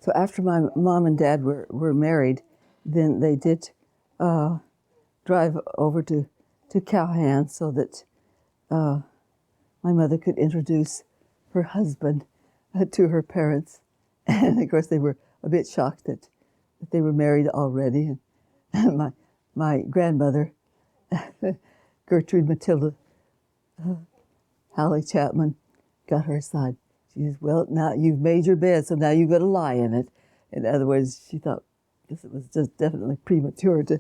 So after my mom and dad were married, then they did drive over to Calhan so that my mother could introduce her husband to her parents. And of course, they were a bit shocked that they were married already. And my grandmother, Gertrude Matilda Hallie Chapman, got her aside. She says, well, now you've made your bed, so now you've got to lie in it. In other words, she thought this was just definitely premature to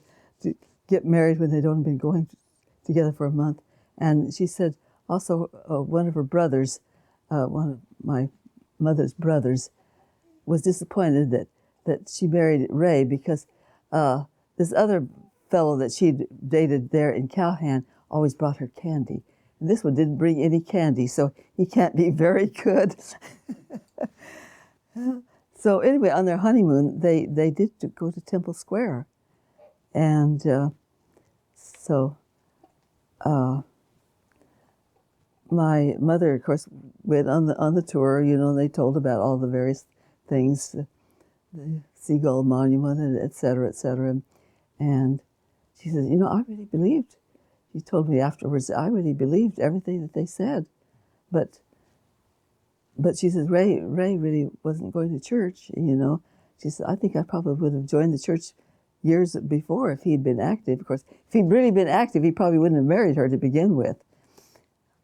get married when they'd only been going together for a month. And she said also one of her brothers, one of my mother's brothers, was disappointed that she married Ray because this other fellow that she'd dated there in Calhan always brought her candy. And this one didn't bring any candy, so he can't be very good. So anyway, on their honeymoon, they did go to Temple Square. And so my mother, of course, went on the tour. You know, they told about all the various things, the Seagull Monument, and et cetera, et cetera. And she says, you know, I really believed. She told me afterwards, I really believed everything that they said, but she says Ray really wasn't going to church. You know, she said I think I probably would have joined the church years before if he'd been active. Of course, if he'd really been active, he probably wouldn't have married her to begin with.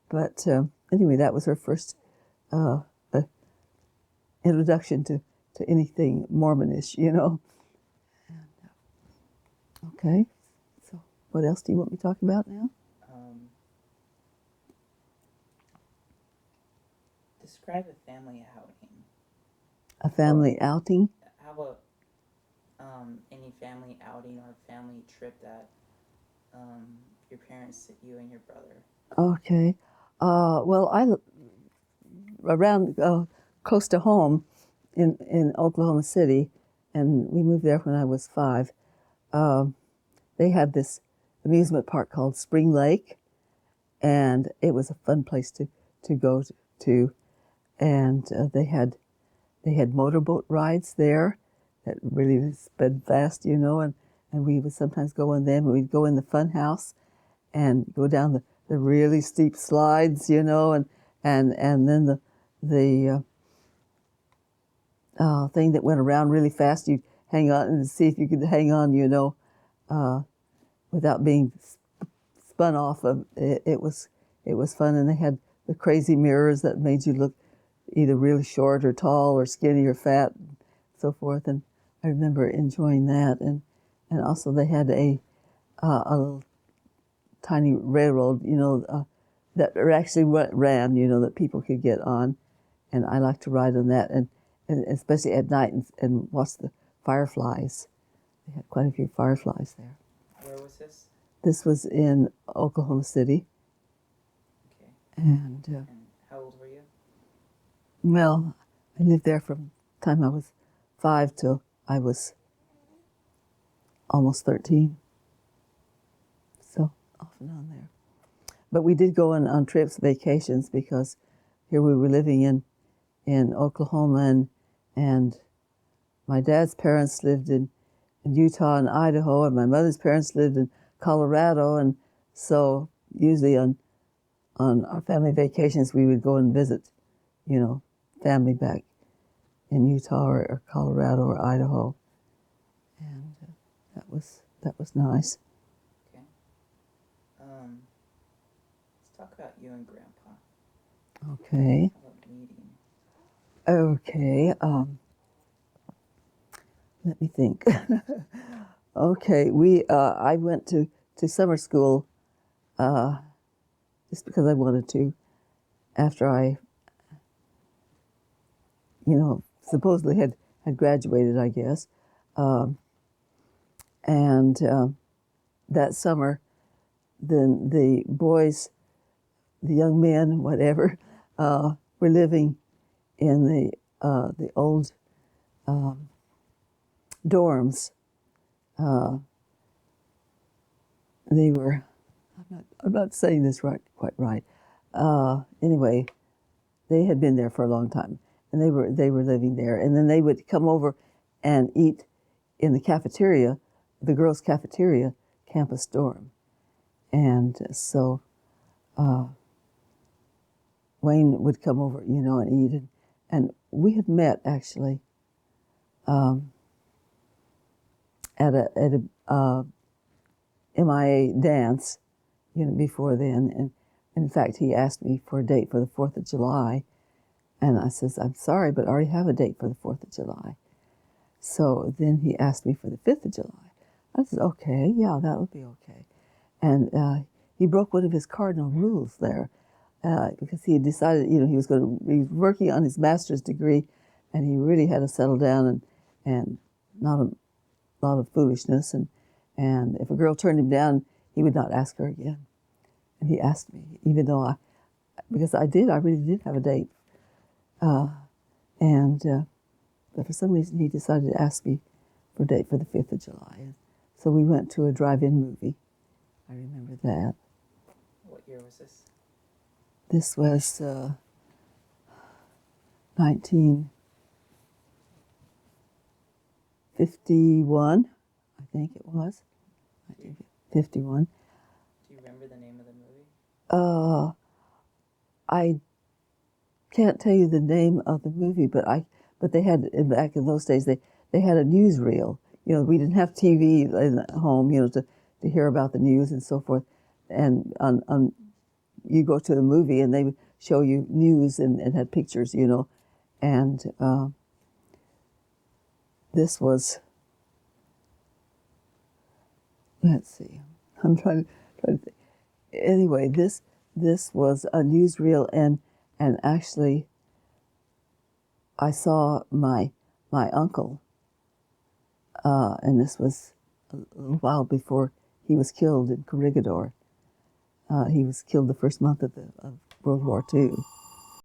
But anyway, that was her first introduction to anything Mormonish, you know. Okay, so what else do you want me to talk about now? Describe a family outing. A family outing? How about any family outing or family trip that your parents, you and your brother? Okay. Well, I around close to home in Oklahoma City, and we moved there when I was 5. They had this amusement park called Spring Lake, and it was a fun place to go to. And they had motorboat rides there that really sped fast, you know, and we would sometimes go on them. We'd go in the fun house and go down the really steep slides, you know, and then the thing that went around really fast, you'd hang on and see if you could hang on, you know, without being spun off of. It was fun, and they had the crazy mirrors that made you look either really short or tall or skinny or fat, and so forth. And I remember enjoying that. And also they had a little tiny railroad, you know, that actually ran, you know, that people could get on. And I liked to ride on that, and especially at night and watch the fireflies. They had quite a few fireflies there. Where was this? This was in Oklahoma City. Okay. And how old were you? Well, I lived there from the time I was 5 till I was almost 13. So off and on there. But we did go on trips, vacations, because here we were living in Oklahoma, and my dad's parents lived in Utah and Idaho, and my mother's parents lived in Colorado, and so usually on our family vacations we would go and visit, you know, family back in Utah or Colorado or Idaho, and that was nice. Okay. Let's talk about you and Grandpa. Okay. How about meeting? Okay. Let me think. Okay, I went to summer school just because I wanted to. After I, you know, supposedly had graduated, I guess, and that summer, then the boys, the young men, whatever, were living in the old dorms. They were, I'm not saying this quite right. Anyway, they had been there for a long time, and they were living there. And then they would come over and eat in the cafeteria, the girls' cafeteria, campus dorm. And so Wayne would come over, you know, and eat. And we had met actually at a MIA dance, you know, before then. And in fact, he asked me for a date for the 4th of July. And I says, I'm sorry, but I already have a date for the 4th of July. So then he asked me for the 5th of July. I said, okay, yeah, that would be okay. And he broke one of his cardinal rules there because he had decided, you know, he was working on his master's degree, and he really had to settle down and not a lot of foolishness. And if a girl turned him down, he would not ask her again. And he asked me, even though because I really did have a date. But for some reason, he decided to ask me for a date for the 5th of July. And so we went to a drive-in movie. I remember that. What year was this? This was 1951, I think it was. 1951. Do you remember the name of the movie? I can't tell you the name of the movie, but they had, back in those days, they had a newsreel. You know, we didn't have TV in home, you know, to hear about the news and so forth. And you go to the movie and they would show you news and had pictures, you know. And this was, let's see, I'm trying to think. Anyway, this was a newsreel, and actually I saw my uncle, and this was a little while before he was killed in Corregidor. He was killed the first month of World War II.